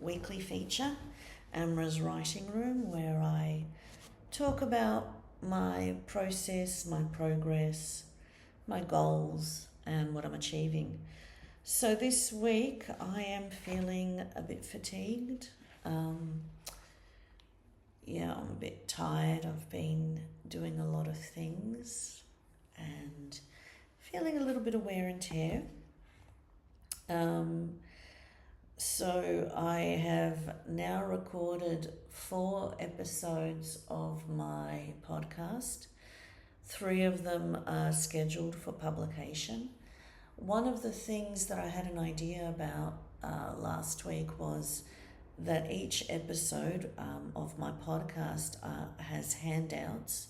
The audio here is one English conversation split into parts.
weekly feature, Amra's Writing Room, where I talk about my process, my progress, my goals, and what I'm achieving. So this week I am feeling a bit fatigued. Um, I'm a bit tired. I've been doing a lot of things and feeling a little bit of wear and tear. Um, so I have now recorded 4 episodes of my podcast. 3 of them are scheduled for publication. One of the things that I had an idea about last week was that each episode of my podcast has handouts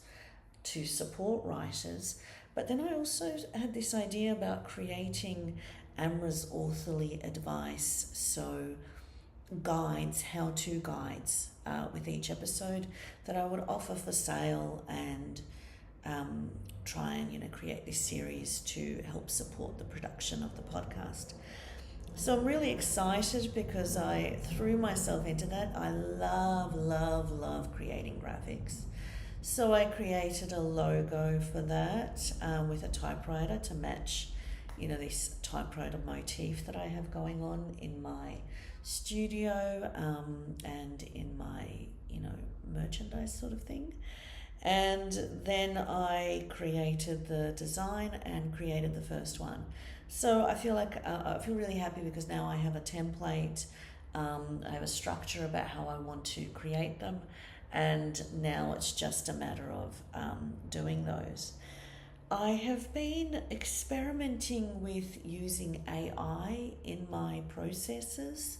to support writers, but then I also had this idea about creating Amra's authorly advice, so guides, how-to guides with each episode that I would offer for sale and try and create this series to help support the production of the podcast. So I'm really excited because I threw myself into that. I love creating graphics. So I created a logo for that with a typewriter to match, this typewriter motif that I have going on in my studio and in my, merchandise sort of thing. And then I created the design and created the first one. So I feel really happy because now I have a template, I have a structure about how I want to create them, and now it's just a matter of doing those. I have been experimenting with using AI in my processes.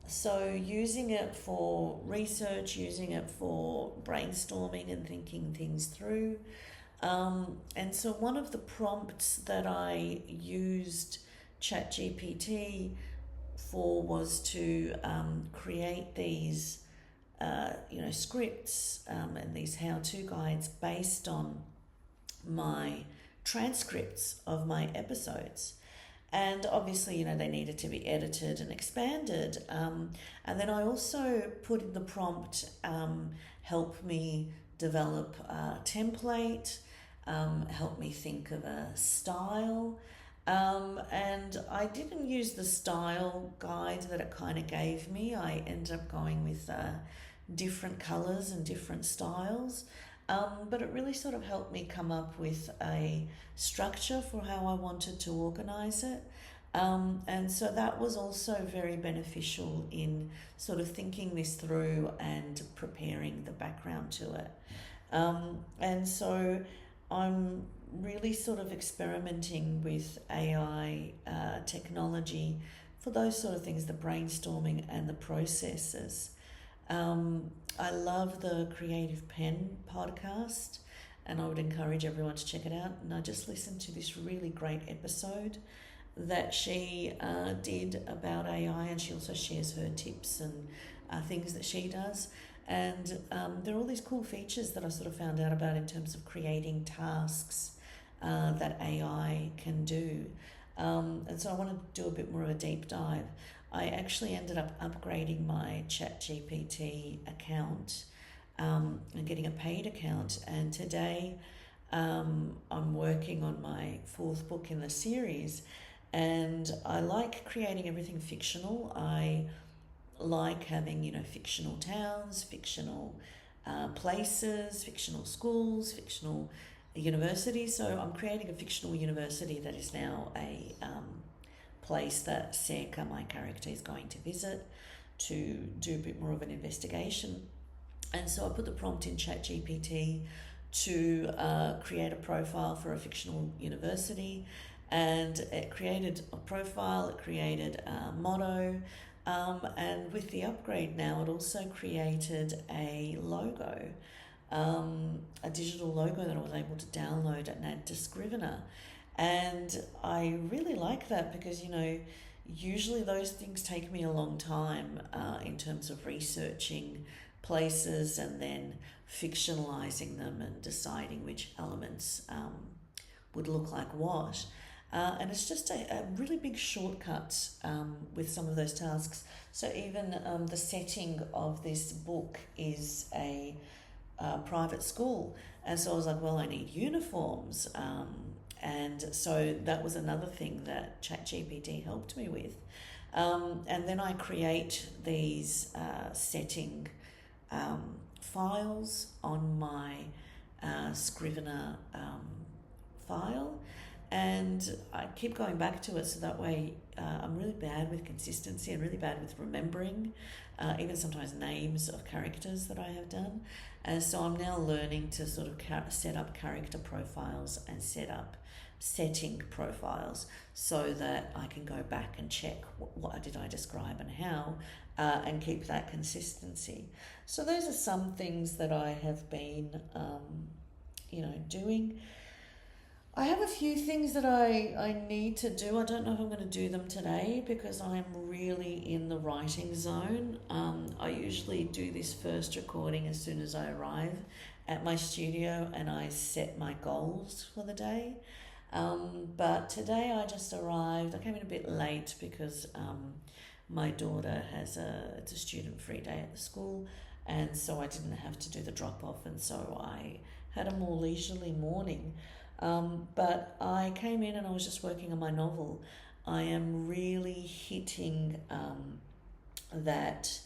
So using it for research, using it for brainstorming and thinking things through. And so one of the prompts that I used ChatGPT for was to create these, scripts and these how-to guides based on my transcripts of my episodes. And obviously, they needed to be edited and expanded. And then I also put in the prompt, help me develop a template, help me think of a style. And I didn't use the style guide that it kind of gave me. I ended up going with different colours and different styles. But it really sort of helped me come up with a structure for how I wanted to organise it. And so that was also very beneficial in sort of thinking this through and preparing the background to it. And so I'm really sort of experimenting with AI technology for those sort of things, the brainstorming and the processes. I love the Creative Pen podcast, and I would encourage everyone to check it out. And I just listened to this really great episode that she did about AI, and she also shares her tips and things that she does. And there are all these cool features that I sort of found out about in terms of creating tasks that AI can do. And so I want to do a bit more of a deep dive. I actually ended up upgrading my ChatGPT account and getting a paid account. And today I'm working on my 4th book in the series. And I like creating everything fictional. I like having, fictional towns, fictional places, fictional schools, fictional universities. So I'm creating a fictional university that is now a place that Seka, my character, is going to visit to do a bit more of an investigation. And so I put the prompt in ChatGPT to create a profile for a fictional university, and it created a profile, it created a motto, and with the upgrade now it also created a logo, a digital logo that I was able to download and add to Scrivener. And I really like that because, usually those things take me a long time in terms of researching places and then fictionalizing them and deciding which elements would look like what. And it's just a really big shortcut with some of those tasks. So even the setting of this book is a private school. And so I was like, well, I need uniforms. And so that was another thing that ChatGPT helped me with. And then I create these setting files on my Scrivener file, and I keep going back to it, so that way I'm really bad with consistency and really bad with remembering even sometimes names of characters that I have done. And so I'm now learning to sort of set up character profiles and set up setting profiles so that I can go back and check what did I describe and how, and keep that consistency. So those are some things that I have been doing. I have a few things that I need to do. I don't know if I'm going to do them today because I'm really in the writing zone. I usually do this first recording as soon as I arrive at my studio and I set my goals for the day. But today I just arrived. I came in a bit late because my daughter it's a student-free day at the school, and so I didn't have to do the drop-off, and so I had a more leisurely morning. But I came in and I was just working on my novel. I am really hitting that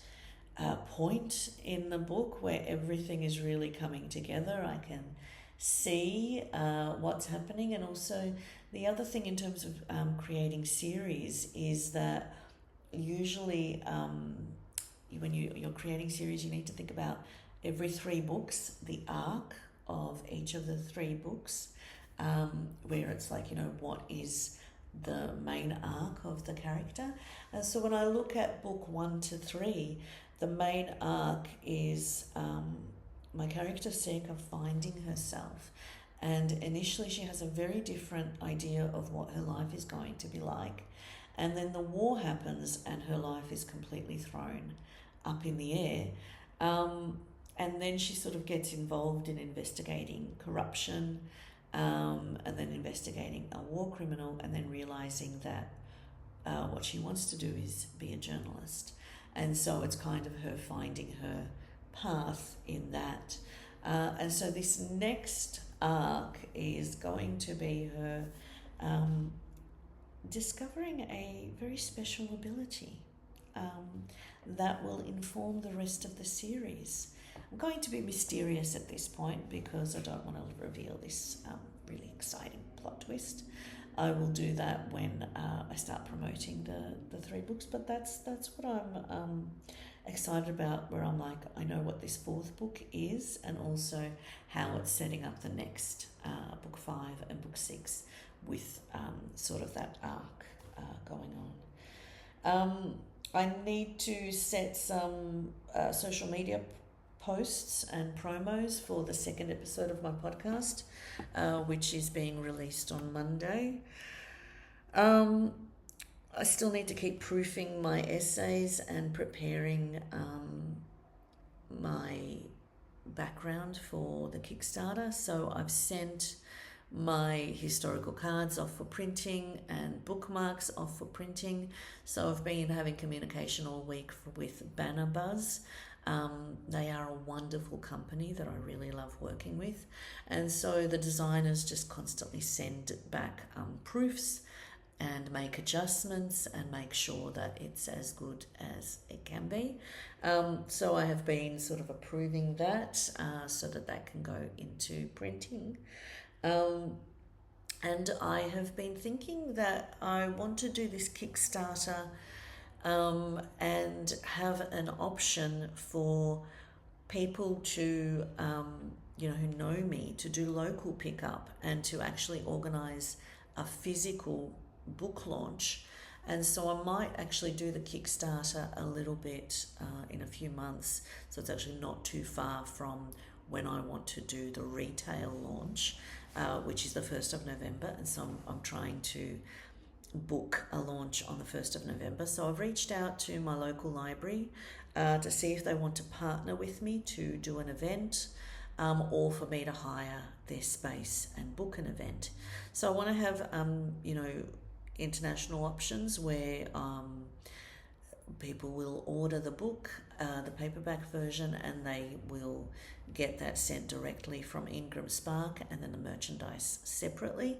point in the book where everything is really coming together. I can see what's happening. And also the other thing in terms of creating series is that usually when you're creating series, you need to think about every 3 books, the arc of each of the 3 books, where it's like, what is the main arc of the character. And so when I look at book 1 to 3, the main arc is my character Seika finding herself. And initially she has a very different idea of what her life is going to be like. And then the war happens and her life is completely thrown up in the air. And then she sort of gets involved in investigating corruption, and then investigating a war criminal, and then realizing that what she wants to do is be a journalist. And so it's kind of her finding her path in that. And so this next arc is going to be her discovering a very special ability that will inform the rest of the series. I'm going to be mysterious at this point because I don't want to reveal this really exciting plot twist. I will do that when I start promoting the 3 books, but that's what I'm excited about, where I'm like, I know what this 4th book is and also how it's setting up the next book 5 and book 6 with sort of that arc going on. I need to set some social media posts and promos for the 2nd episode of my podcast, which is being released on Monday. I still need to keep proofing my essays and preparing my background for the Kickstarter. So I've sent my historical cards off for printing and bookmarks off for printing. So I've been having communication all week with Banner Buzz. They are a wonderful company that I really love working with. And so the designers just constantly send back proofs and make adjustments and make sure that it's as good as it can be. So I have been sort of approving that so that can go into printing. And I have been thinking that I want to do this Kickstarter and have an option for people to, who know me, to do local pickup and to actually organise a physical book launch. And so I might actually do the Kickstarter a little bit in a few months. So it's actually not too far from when I want to do the retail launch, which is the 1st of November. And so I'm trying to book a launch on the 1st of November. So I've reached out to my local library to see if they want to partner with me to do an event. or for me to hire their space and book an event. So I want to have, international options where people will order the book, the paperback version, and they will get that sent directly from Ingram Spark, and then the merchandise separately.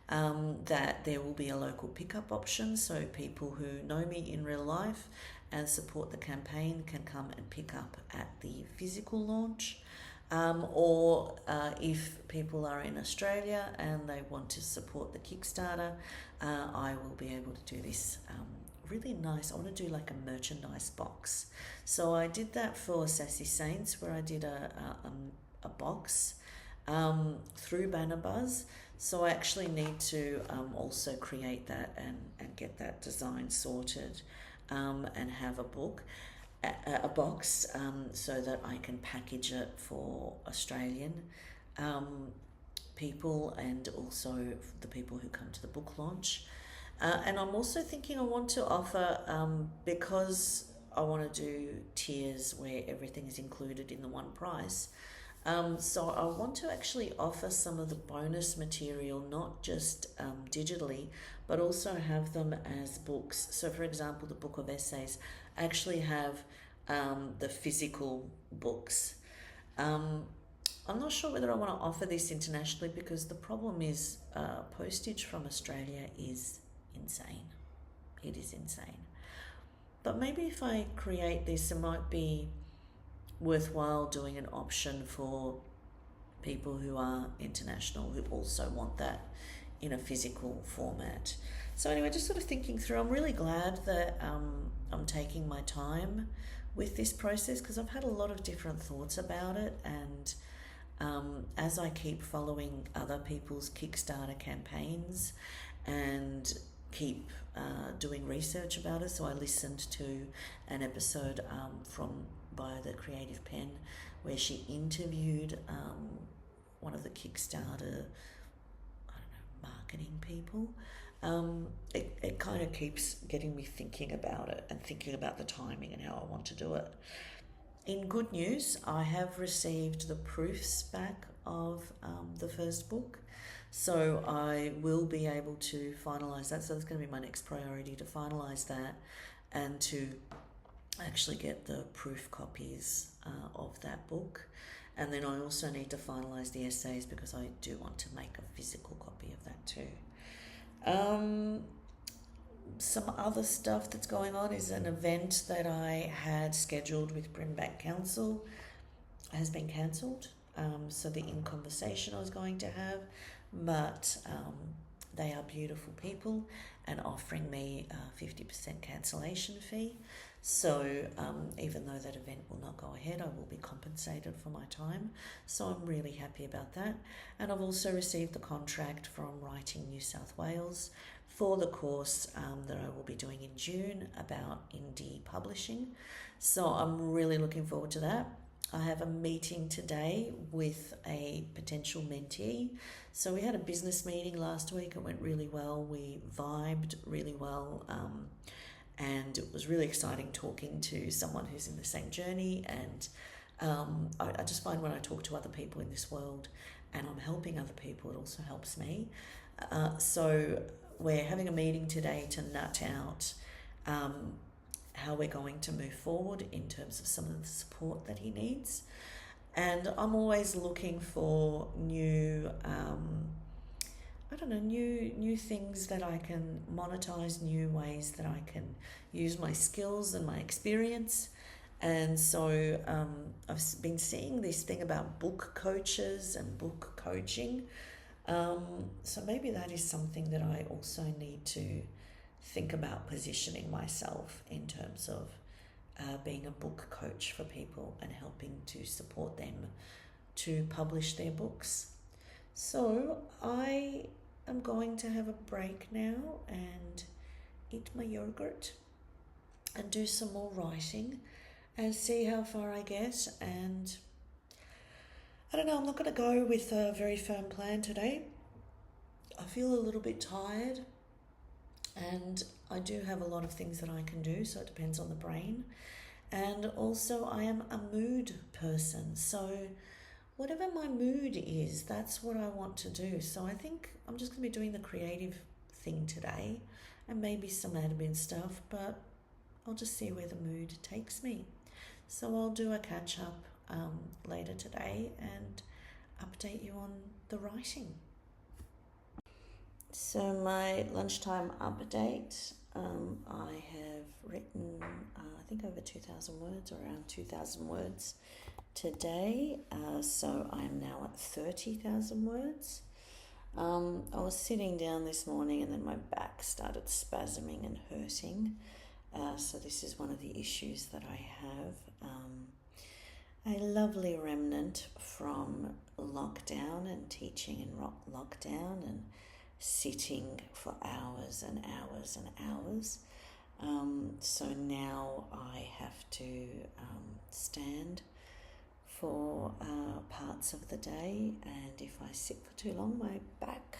That there will be a local pickup option, so people who know me in real life and support the campaign can come and pick up at the physical launch. Or if people are in Australia and they want to support the Kickstarter, I will be able to do this really nice. I want to do like a merchandise box. So I did that for Sassy Saints, where I did a box through Banner Buzz. So I actually need to also create that and get that design sorted and have a box so that I can package it for Australian people and also the people who come to the book launch. And I'm also thinking I want to offer, because I want to do tiers where everything is included in the one price. So I want to actually offer some of the bonus material, not just digitally, but also have them as books. So for example, the book of essays actually have the physical books. I'm not sure whether I want to offer this internationally, because the problem is postage from Australia is insane. It is insane. But maybe if I create this, it might be worthwhile doing an option for people who are international who also want that in a physical format. So anyway, just sort of thinking through, I'm really glad that I'm taking my time with this process, because I've had a lot of different thoughts about it, and as I keep following other people's Kickstarter campaigns and keep doing research about it. So I listened to an episode by the Creative Pen where she interviewed one of the Kickstarter, marketing people. It kind of keeps getting me thinking about it and thinking about the timing and how I want to do it. In good news, I have received the proofs back of the first book. So I will be able to finalise that. So that's going to be my next priority, to finalise that and to actually get the proof copies of that book. And then I also need to finalise the essays, because I do want to make a physical copy of that too. Some other stuff that's going on is an event that I had scheduled with Brimback Council has been cancelled. So the In Conversation I was going to have, but they are beautiful people and offering me a 50% cancellation fee. So even though that event will not go ahead, I will be compensated for my time. So I'm really happy about that. And I've also received the contract from Writing New South Wales for the course that I will be doing in June about indie publishing. So I'm really looking forward to that. I have a meeting today with a potential mentee. So we had a business meeting last week. It went really well. We vibed really well. And it was really exciting talking to someone who's in the same journey. And I just find when I talk to other people in this world and I'm helping other people, it also helps me. So we're having a meeting today to nut out how we're going to move forward in terms of some of the support that he needs. And I'm always looking for new new things that I can monetize, new ways that I can use my skills and my experience. And so I've been seeing this thing about book coaches and book coaching. So maybe that is something that I also need to think about positioning myself in terms of being a book coach for people and helping to support them to publish their books. So I am going to have a break now and eat my yogurt and do some more writing and see how far I get. And I don't know, I'm not going to go with a very firm plan today. I feel a little bit tired and I do have a lot of things that I can do, so it depends on the brain. And also I am a mood person, so whatever my mood is, that's what I want to do. So I think I'm just going to be doing the creative thing today and maybe some admin stuff, but I'll just see where the mood takes me. So I'll do a catch up later today and update you on the writing. So my lunchtime update, I have written I think over 2,000 words, or around 2,000 words today. So I'm now at 30,000 words. I was sitting down this morning and then my back started spasming and hurting. So this is one of the issues that I have. A lovely remnant from lockdown and teaching in lockdown and sitting for hours and hours and hours. So now I have to stand for parts of the day, and if I sit for too long, my back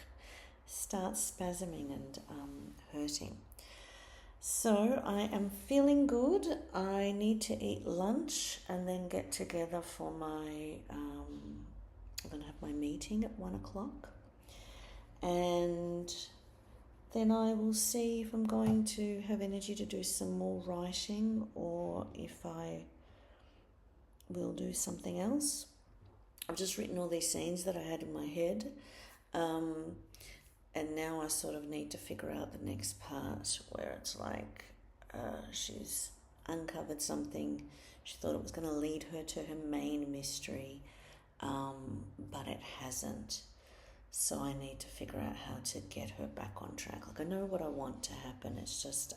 starts spasming and hurting. So I am feeling good. I need to eat lunch and then get together for my, I'm going to have my meeting at 1 o'clock. And then I will see if I'm going to have energy to do some more writing or if I will do something else. I've just written all these scenes that I had in my head. And now I sort of need to figure out the next part where it's like she's uncovered something. She thought it was going to lead her to her main mystery, but it hasn't. So I need to figure out how to get her back on track. Like, I know what I want to happen. It's just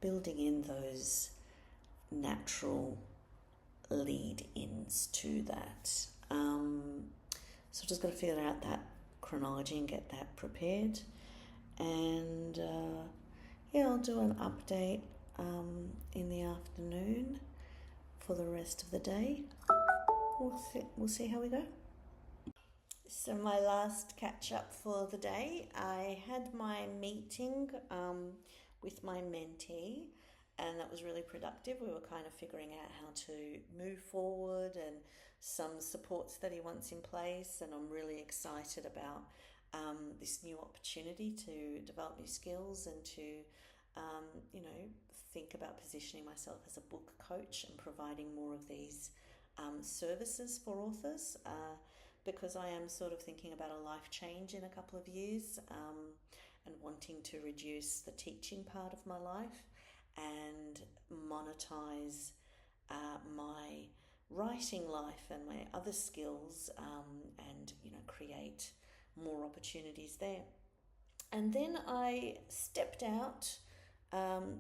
building in those natural lead-ins to that. So I've just got to figure out that chronology and get that prepared. And I'll do an update in the afternoon for the rest of the day. We'll see how we go. So my last catch up for the day, I had my meeting with my mentee, and that was really productive. We were kind of figuring out how to move forward and some supports that he wants in place, and I'm really excited about this new opportunity to develop new skills and to think about positioning myself as a book coach and providing more of these services for authors, because I am sort of thinking about a life change in a couple of years, and wanting to reduce the teaching part of my life and monetize my writing life and my other skills, and create more opportunities there. And then I stepped out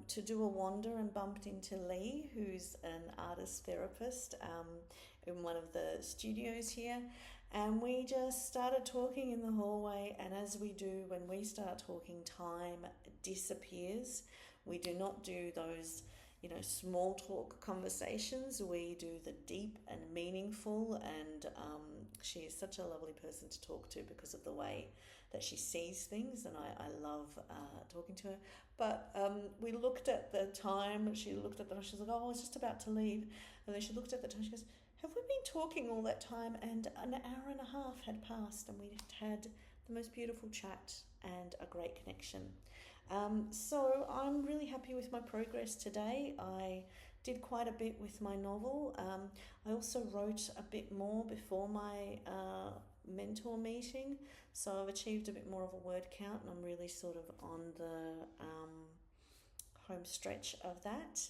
to do a wander and bumped into Lee, who's an artist therapist in one of the studios here. And we just started talking in the hallway, and as we do when we start talking, time disappears. We do not do those small talk conversations. We do the deep and meaningful, and she is such a lovely person to talk to because of the way that she sees things, and I love talking to her. But we looked at the time. She looked at the time. She was like, "Oh, I was just about to leave," and then she looked at the time. She goes, "Have we been talking all that time?" And an hour and a half had passed, and we had the most beautiful chat and a great connection. So I'm really happy with my progress today. I did quite a bit with my novel. I also wrote a bit more before my mentor meeting, so I've achieved a bit more of a word count, and I'm really sort of on the home stretch of that.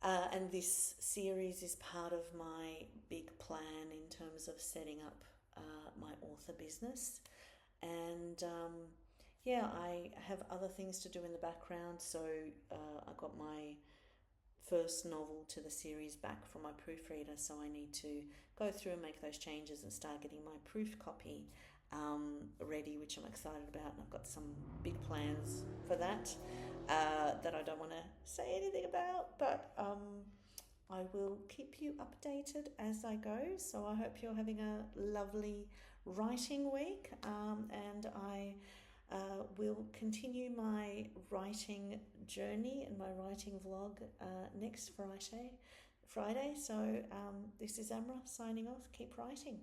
And this series is part of my big plan in terms of setting up my author business. And I have other things to do in the background. So I got my first novel to the series back from my proofreader, so I need to go through and make those changes and start getting my proof copy ready, which I'm excited about, and I've got some big plans for that that I don't want to say anything about, but I will keep you updated as I go. So I hope you're having a lovely writing week, and I will continue my writing journey and my writing vlog next Friday. So this is Amra signing off. Keep writing.